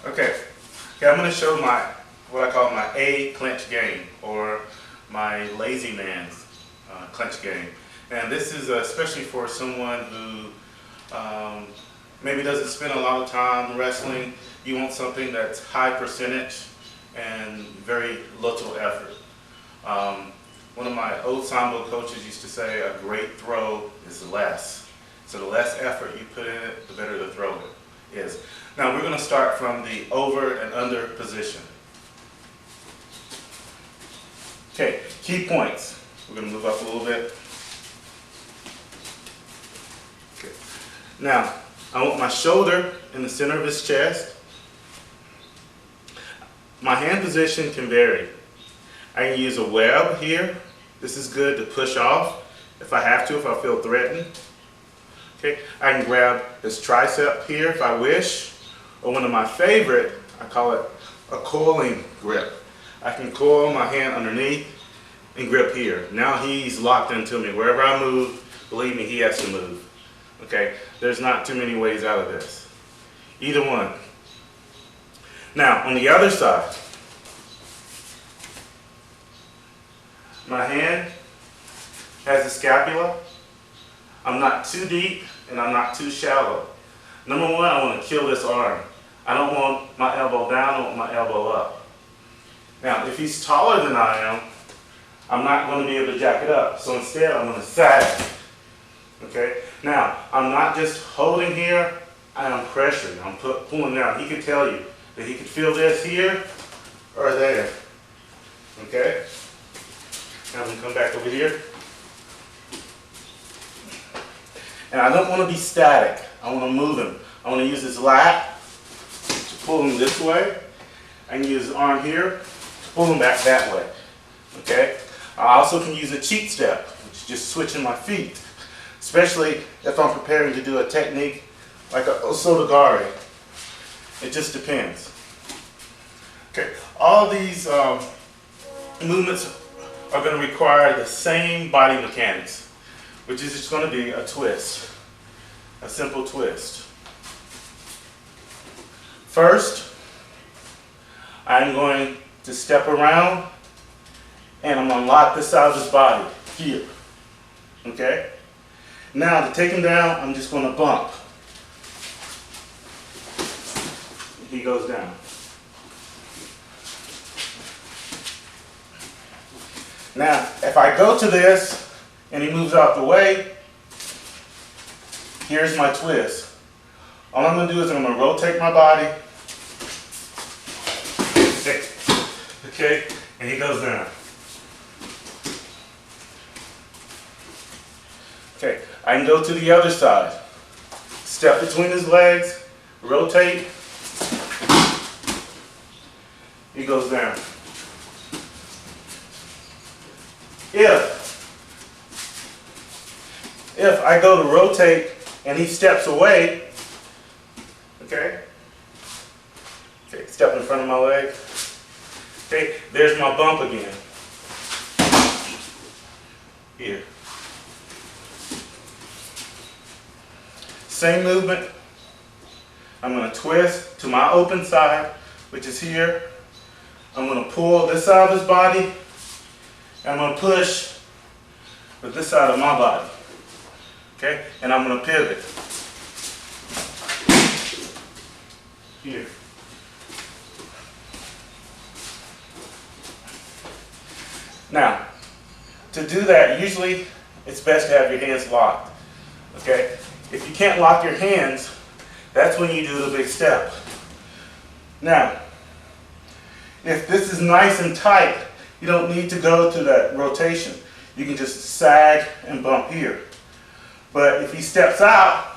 Okay, I'm going to show what I call my A clinch game, or my lazy man's clinch game. And this is especially for someone who maybe doesn't spend a lot of time wrestling. You want something that's high percentage and very little effort. One of my old Sambo coaches used to say a great throw is less. So the less effort you put in it, the better the throw is. Now we're going to start from the over and under position. Okay, key points. We're going to move up a little bit. Okay. Now, I want my shoulder in the center of his chest. My hand position can vary. I can use a web here. This is good to push off if I have to, if I feel threatened. Okay, I can grab his tricep here if I wish, or one of my favorite, I call it a coiling grip. I can coil my hand underneath and grip here. Now he's locked into me. Wherever I move, believe me, he has to move. Okay, there's not too many ways out of this. Either one. Now, on the other side, my hand has a scapula. I'm not too deep and I'm not too shallow. Number one, I want to kill this arm. I don't want my elbow down, I want my elbow up. Now, if he's taller than I am, I'm not going to be able to jack it up. So instead, I'm going to sag. Okay? Now, I'm not just holding here, I am pressuring. I'm pulling down. He could tell you that he could feel this here or there. Okay? Now I'm going to come back over here. And I don't want to be static. I want to move him. I want to use his lat to pull him this way. I can use his arm here to pull him back that way. Okay? I also can use a cheat step, which is just switching my feet, especially if I'm preparing to do a technique like a osotogari. It just depends. Okay, all these movements are going to require the same body mechanics, which is just going to be a twist, a simple twist. First, I'm going to step around and I'm going to lock this side of his body here. Okay? Now to take him down, I'm just going to bump. He goes down. Now, if I go to this and he moves out the way, here's my twist. All I'm going to do is I'm going to rotate my body. Okay, and he goes down. Okay, I can go to the other side. Step between his legs, rotate. He goes down. If I go to rotate and he steps away, okay, step in front of my leg, okay, there's my bump again, here. Same movement, I'm going to twist to my open side, which is here. I'm going to pull this side of his body, and I'm going to push with this side of my body. Okay? And I'm going to pivot. Here. Now, to do that, usually it's best to have your hands locked. Okay? If you can't lock your hands, that's when you do the big step. Now, if this is nice and tight, you don't need to go to that rotation. You can just sag and bump here. But if he steps out,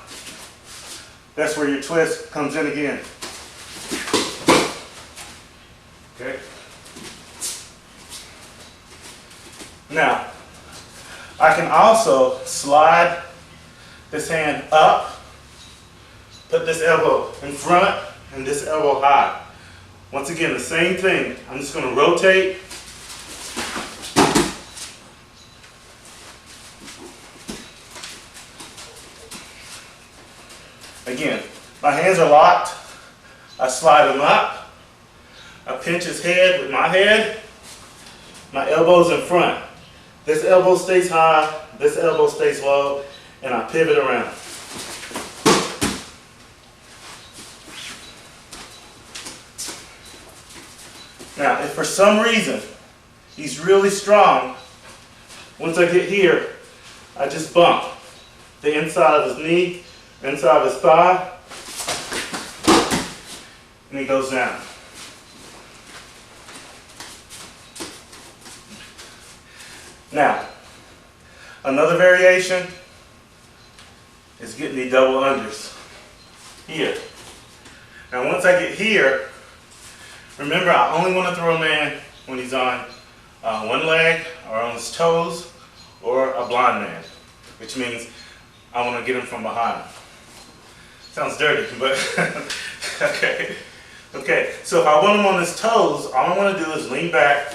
that's where your twist comes in again. Okay? Now, I can also slide this hand up, put this elbow in front, and this elbow high. Once again, the same thing. I'm just going to rotate. Again, my hands are locked. I slide him up. I pinch his head with my head. My elbow's in front. This elbow stays high, this elbow stays low, and I pivot around. Now, if for some reason he's really strong, once I get here, I just bump the inside of his knee, inside of his thigh, and he goes down. Now, another variation is getting the double unders here. Now, once I get here, remember I only want to throw a man when he's on one leg or on his toes or a blind man, which means I want to get him from behind. Sounds dirty, but okay. Okay, so if I want him on his toes, all I want to do is lean back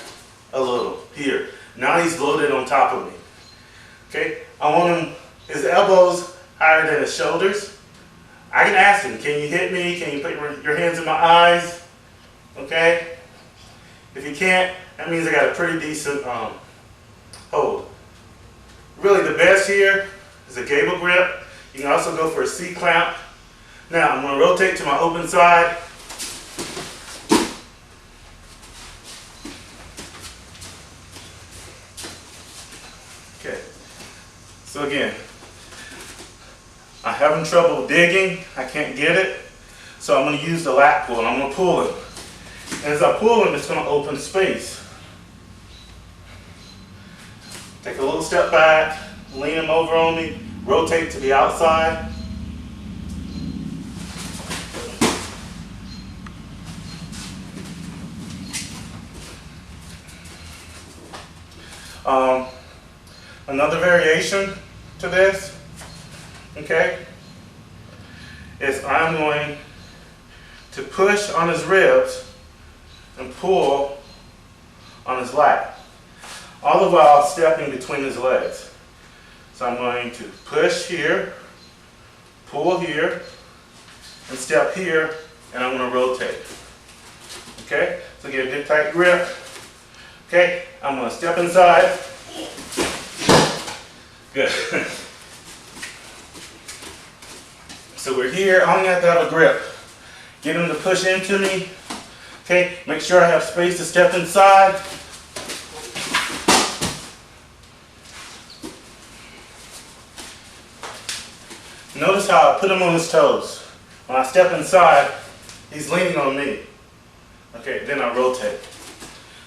a little here. Now he's loaded on top of me. Okay, I want him, his elbows higher than his shoulders. I can ask him, can you hit me? Can you put your hands in my eyes? Okay, if you can't, that means I got a pretty decent hold. Really the best here is a gable grip. You can also go for a C-clamp. Now I'm going to rotate to my open side. Okay, so again, I'm having trouble digging, I can't get it, so I'm going to use the lat pull and I'm going to pull him. And as I pull him, it's going to open space. Take a little step back, lean him over on me, rotate to the outside. Another variation to this, okay, is I'm going to push on his ribs and pull on his lat, all the while stepping between his legs. So I'm going to push here, pull here, and step here, and I'm going to rotate. Okay, so get a good tight grip. Okay, I'm going to step inside. Good. So we're here, I only have to have a grip. Get him to push into me. Okay, make sure I have space to step inside. Notice how I put him on his toes. When I step inside, he's leaning on me. Okay, then I rotate.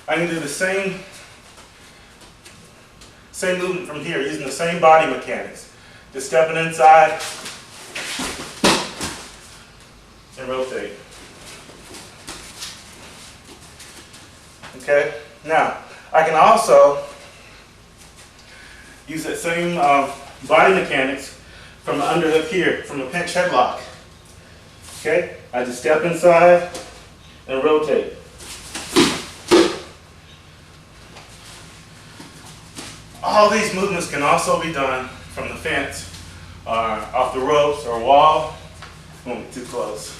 I can do the same movement from here, using the same body mechanics. Just stepping inside and rotate. Okay, now I can also use that same body mechanics from the underhook here, from the pinch headlock. Okay, I just step inside and rotate. All these movements can also be done from the fence, or off the ropes or wall. Won't be too close.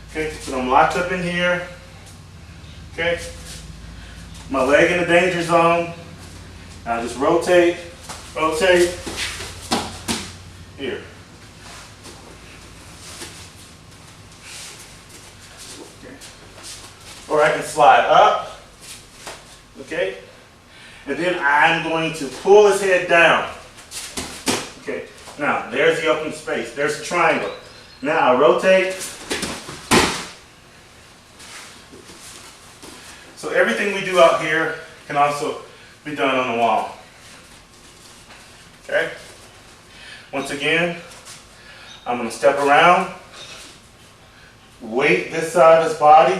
Okay, so I'm locked up in here. Okay, my leg in the danger zone. I just rotate, rotate, here. Okay. Or I can slide up. Okay. And then I'm going to pull his head down. Okay, now there's the open space. There's the triangle. Now I rotate. So everything we do out here can also be done on the wall. Okay? Once again, I'm going to step around, weight this side of his body.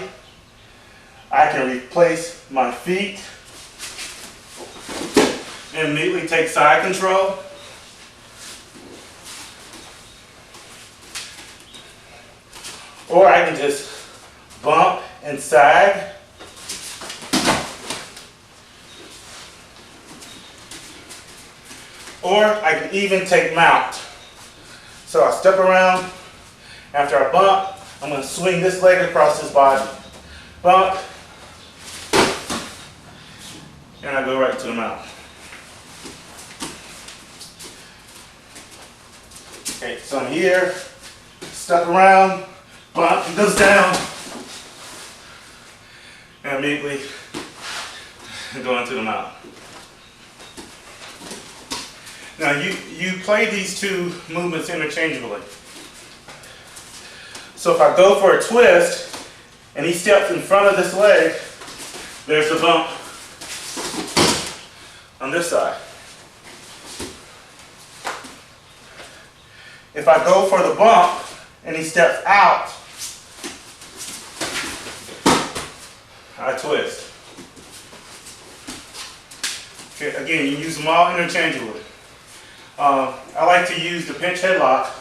I can replace my feet. And immediately take side control. Or I can just bump and sag. Or I can even take mount. So I step around After I bump, I'm going to swing this leg across his body. Bump, and I go right to the mount. Okay, so I'm here, step around, bump, he goes down, and immediately go into the mount. Now you play these two movements interchangeably. So if I go for a twist and he steps in front of this leg, there's the bump on this side. If I go for the bump and he steps out, I twist. Okay, again, you use them all interchangeably. I like to use the pinch headlock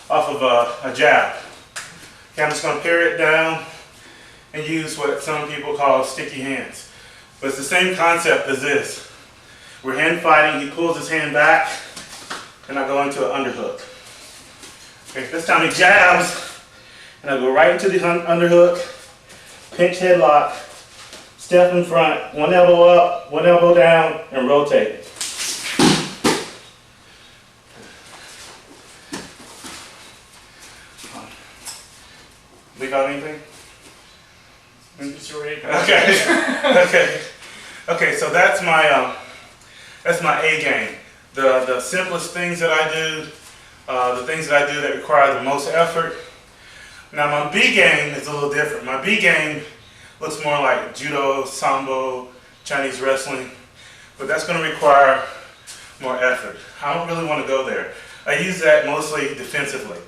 off of a jab. Okay, I'm just going to parry it down and use what some people call sticky hands. But it's the same concept as this. We're hand fighting, he pulls his hand back, and I go into an underhook. Okay, this time he jabs, and I go right into the underhook, pinch headlock, step in front, one elbow up, one elbow down, and rotate. Leave out anything? Okay. Okay, so that's my A game. The simplest things that I do, the things that I do that require the most effort. Now my B game is a little different. My B game looks more like judo, sambo, Chinese wrestling, but that's going to require more effort. I don't really want to go there. I use that mostly defensively,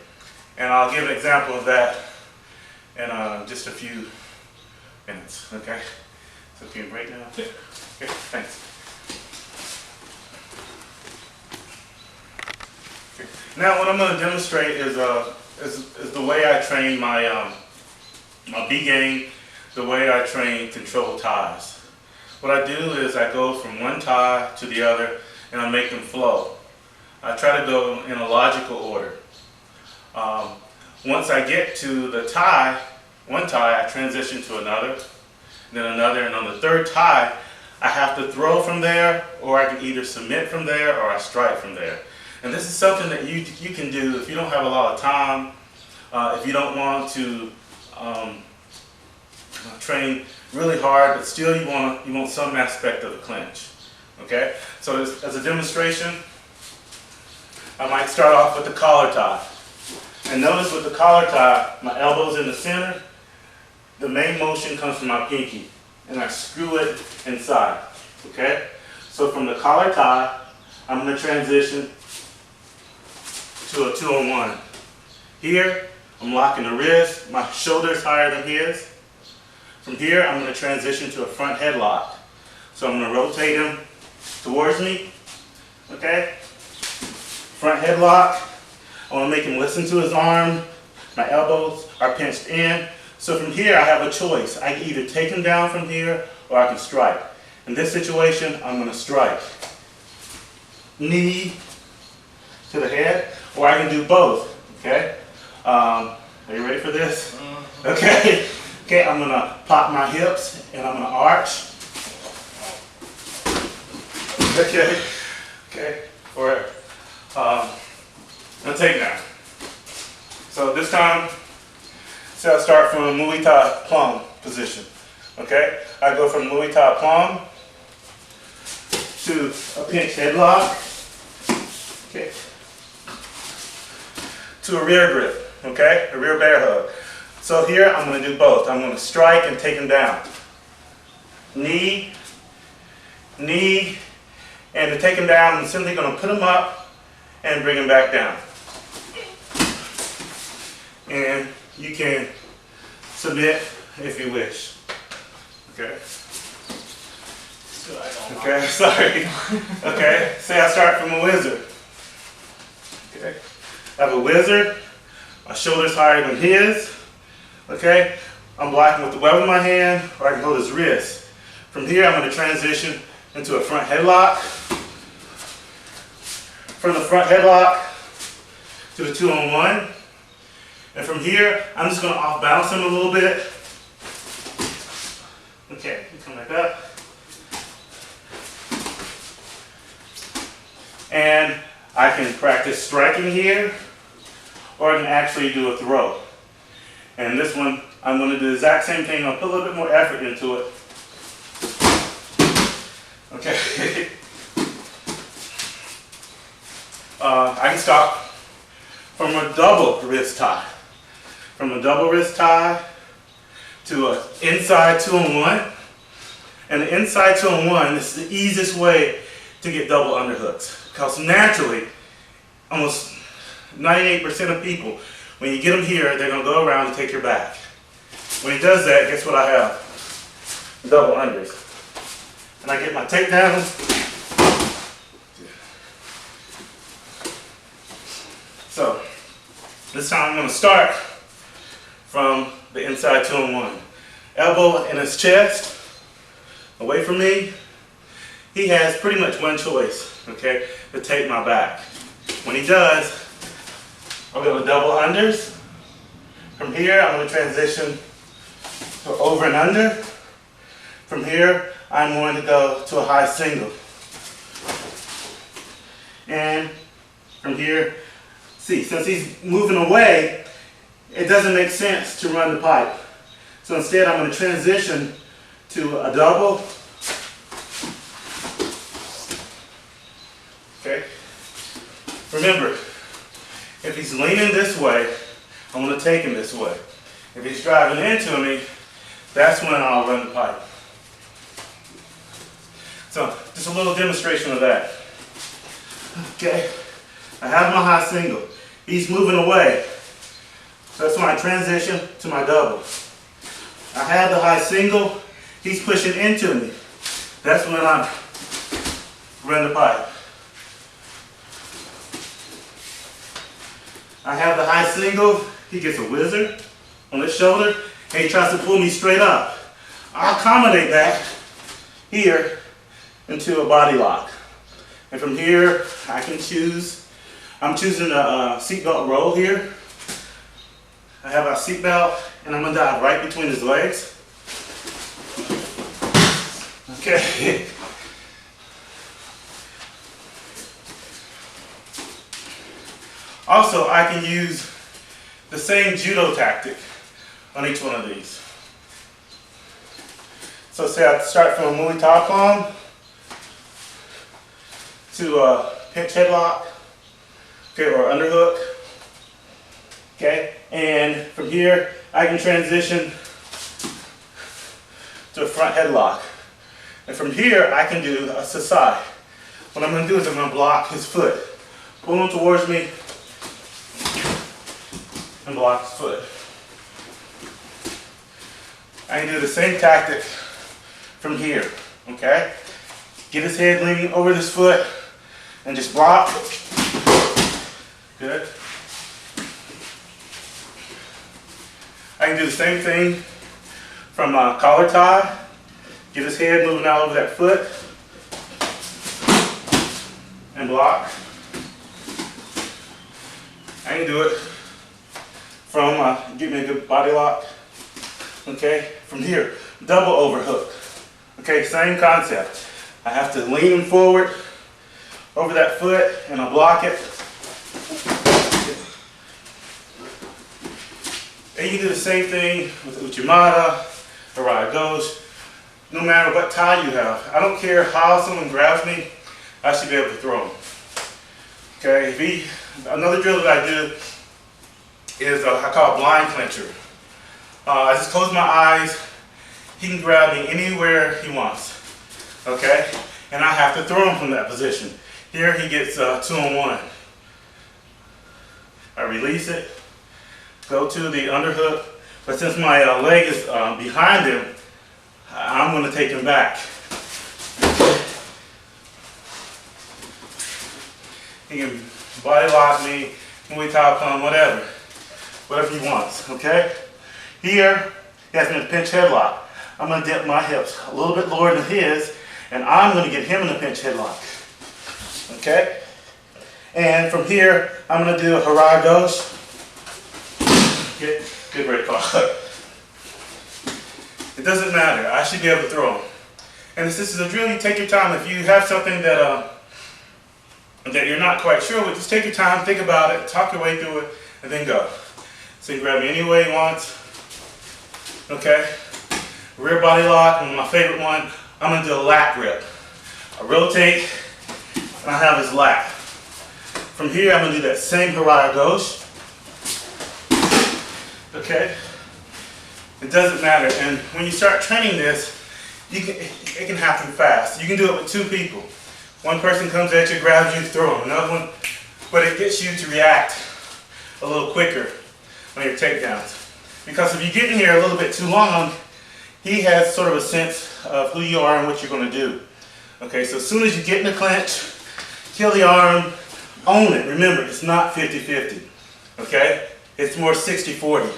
and I'll give an example of that in just a few minutes. Okay? So can you break now? Okay, thanks. Okay. Now what I'm going to demonstrate is the way I train my B game, the way I train controlled ties. What I do is I go from one tie to the other and I make them flow. I try to go in a logical order. Once I get to the tie, one tie, I transition to another, then another, and on the third tie, I have to throw from there, or I can either submit from there, or I strike from there. And this is something that you can do if you don't have a lot of time, if you don't want to train really hard, but still you want some aspect of the clinch. Okay? So as a demonstration, I might start off with the collar tie. And notice with the collar tie, my elbow's in the center. The main motion comes from my pinky, and I screw it inside. Okay? So from the collar tie, I'm going to transition to a 2-on-1. Here, I'm locking the wrist. My shoulder's higher than his. From here, I'm going to transition to a front headlock. So I'm going to rotate him towards me. Okay? Front headlock. I want to make him listen to his arm. My elbows are pinched in. So from here, I have a choice. I can either take him down from here, or I can strike. In this situation, I'm going to strike. Knee to the head, or I can do both. Okay? Are you ready for this? Okay. Okay, I'm going to pop my hips, and I'm going to arch. Okay. Okay. All right. Now take that. So this time, so I start from a Muay Thai plum position. Okay? I go from Muay Thai plum to a pinch headlock. Okay? To a rear grip. Okay? A rear bear hug. So here I'm going to do both. I'm going to strike and take him down. Knee, knee, and to take him down, I'm simply going to put him up and bring him back down. And you can submit if you wish. Okay? Okay, sorry. Okay, say I start from a wizard. Okay, I have a wizard. My shoulder's higher than his. Okay, I'm blocking with the web of my hand, or I can hold his wrist. From here, I'm going to transition into a front headlock. From the front headlock to the 2-on-1. And from here, I'm just going to off balance him a little bit. Okay, come back up. And I can practice striking here, or I can actually do a throw. And this one, I'm going to do the exact same thing. I'll put a little bit more effort into it. Okay. I can stop from a double wrist tie. From a double wrist tie to an inside 2-on-1. And the inside 2-on-1 is the easiest way to get double underhooks. Because naturally, almost 98% of people, when you get them here, they're going to go around and take your back. When he does that, guess what I have? Double unders. And I get my takedowns. So, this time I'm going to start from the inside 2-on-1. Elbow in his chest, away from me. He has pretty much one choice, okay, to take my back. When he does, I'll go to double unders. From here, I'm going to transition to over and under. From here, I'm going to go to a high single. And from here, see, since he's moving away, it doesn't make sense to run the pipe. So instead, I'm going to transition to a double. Okay? Remember, if he's leaning this way, I'm going to take him this way. If he's driving into me, that's when I'll run the pipe. So, just a little demonstration of that. Okay, I have my high single. He's moving away. So that's when I transition to my double. I have the high single. He's pushing into me. That's when I run the pipe. I have the high single. He gets a whizzer on his shoulder, and he tries to pull me straight up. I accommodate that here into a body lock. And from here, I can choose. I'm choosing a seatbelt roll here. I have a seatbelt, and I'm going to dive right between his legs. Okay. Also, I can use the same judo tactic on each one of these. So say I start from a Muay Thai palm to a pinch headlock, okay, or underhook, okay, and from here I can transition to a front headlock, and from here I can do a sasai. What I'm going to do is I'm going to block his foot, pull him towards me, and block his foot. I can do the same tactic from here, okay? Get his head leaning over this foot and just block. Good. I can do the same thing from a collar tie. Get his head moving out over that foot and block. I can do it from get me a good body lock. Okay, from here, double overhook. Okay, same concept. I have to lean forward over that foot and I'll block it. And you do the same thing with Uchimata, Harada. No matter what tie you have. I don't care how someone grabs me, I should be able to throw him. Okay, another drill that I do is I call it blind clincher. I just close my eyes. He can grab me anywhere he wants. Okay? And I have to throw him from that position. Here he gets 2-on-1. I release it, go to the underhook, but since my leg is behind him, I'm going to take him back. He can body lock me, Muay Thai palm, whatever he wants, okay? Here, he has me in a pinch headlock. I'm going to dip my hips a little bit lower than his, and I'm going to get him in a pinch headlock, okay? And from here, I'm going to do a Harada. Good break off. It doesn't matter. I should be able to throw them. And this is a drill. You take your time. If you have something that you're not quite sure with, just take your time, think about it, talk your way through it, and then go. So you can grab me any way you want. Okay. Rear body lock, and my favorite one. I'm going to do a lat grip. I rotate, and I have his lat. From here, I'm going to do that same Haraya gauche. Okay? It doesn't matter. And when you start training this, it can happen fast. You can do it with two people. One person comes at you, grabs you, throw them. Another one, but it gets you to react a little quicker on your takedowns. Because if you get in here a little bit too long, he has sort of a sense of who you are and what you're going to do. Okay, so as soon as you get in the clinch, kill the arm, own it. Remember, it's not 50-50. Okay? It's more 60-40.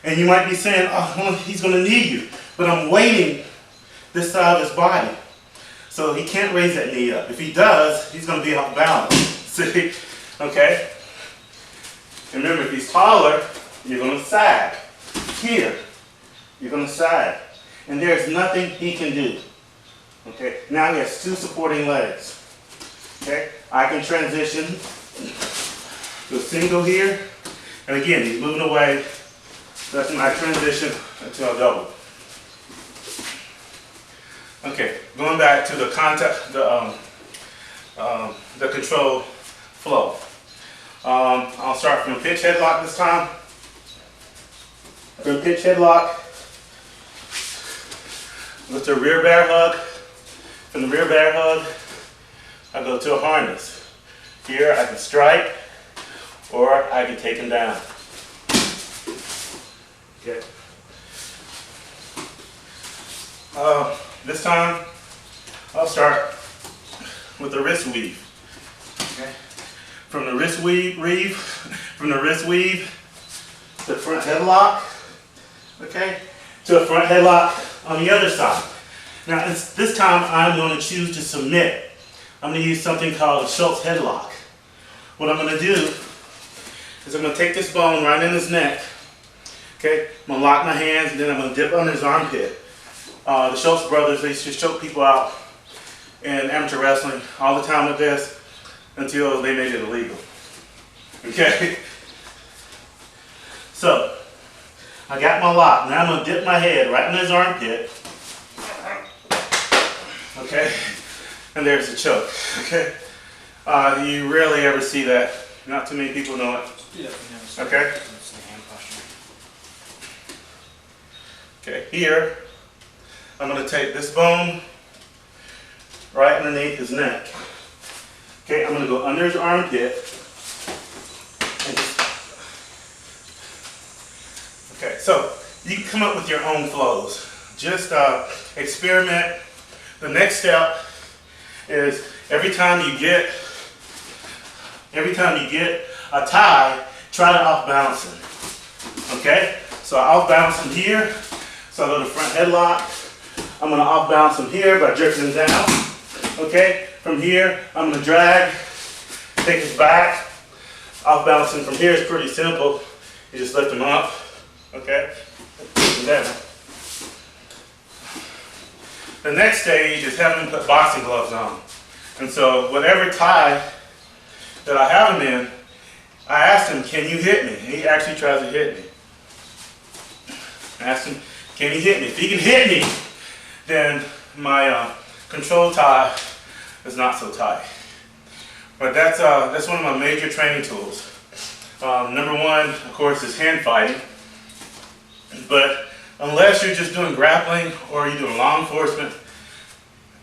And you might be saying, oh, well, he's going to knee you. But I'm weighting this side of his body. So he can't raise that knee up. If he does, he's going to be off balance. See? Okay? And remember, if he's taller, you're going to sag. Here, you're going to sag. And there's nothing he can do. Okay? Now he has two supporting legs. Okay? I can transition to a single here. And again, he's moving away. That's my transition to a double. Okay, going back to the contact, the control flow. I'll start from pitch headlock this time. From pitch headlock with the rear bear hug. From the rear bear hug, I go to a harness. Here I can strike, or I can take him down. Okay. This time, I'll start with the wrist weave. Okay. From the wrist weave, to the front headlock. Okay. To a front headlock on the other side. Now, this time, I'm going to choose to submit. I'm going to use something called a Schultz headlock. What I'm going to do is I'm going to take this bone right in his neck. Okay, I'm going to lock my hands, and then I'm going to dip under his armpit. The Schultz brothers, they used to choke people out in amateur wrestling all the time with this until they made it illegal. Okay? So, I got my lock. Now I'm going to dip my head right in his armpit. Okay? And there's the choke. Okay? You rarely ever see that. Not too many people know it. Okay? Okay, here, I'm going to take this bone right underneath his neck. Okay, I'm going to go under his armpit. And okay, so you can come up with your own flows. Just experiment. The next step is every time you get a tie, try to off balance him. Okay, so I off balance him here. So I go to front headlock. I'm going to off balance him here by jerking him down. Okay, from here I'm going to drag, take his back. Off balance him from here is pretty simple. You just lift him up. Okay, push him down. The next stage is having him put boxing gloves on. And so whatever tie that I have him in, I asked him, can you hit me? He actually tries to hit me. I asked him, can he hit me? If he can hit me, then my control tie is not so tight. But that's one of my major training tools. Number one, of course, is hand fighting. But unless you're just doing grappling or you're doing law enforcement,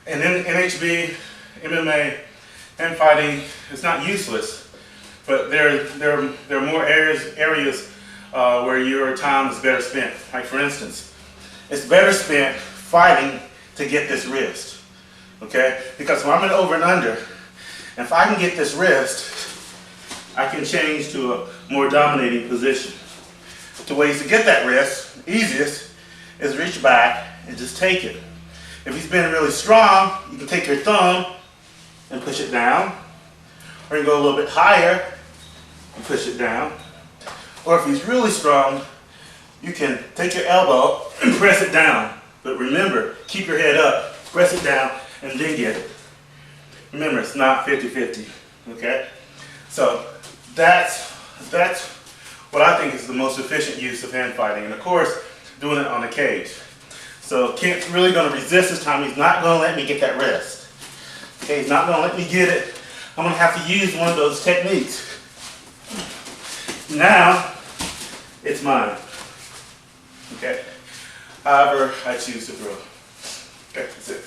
and then NHB, MMA, hand fighting, it's not useless. But there are more areas where your time is better spent. Like for instance, it's better spent fighting to get this wrist, okay? Because when I'm in over and under, if I can get this wrist, I can change to a more dominating position. The ways to get that wrist, easiest, is reach back and just take it. If he's been really strong, you can take your thumb and push it down, or you can go a little bit higher and push it down, Or if he's really strong, you can take your elbow and press it down. But remember, keep your head up, press it down, and then get it. Remember, it's not 50-50, okay? So that's what I think is the most efficient use of hand fighting. And of course, doing it on a cage. So Kent's really going to resist this time. He's not going to let me get that wrist. Okay, he's not going to let me get it. I'm going to have to use one of those techniques. Now, it's mine. Okay? However I choose to throw. Okay, that's it.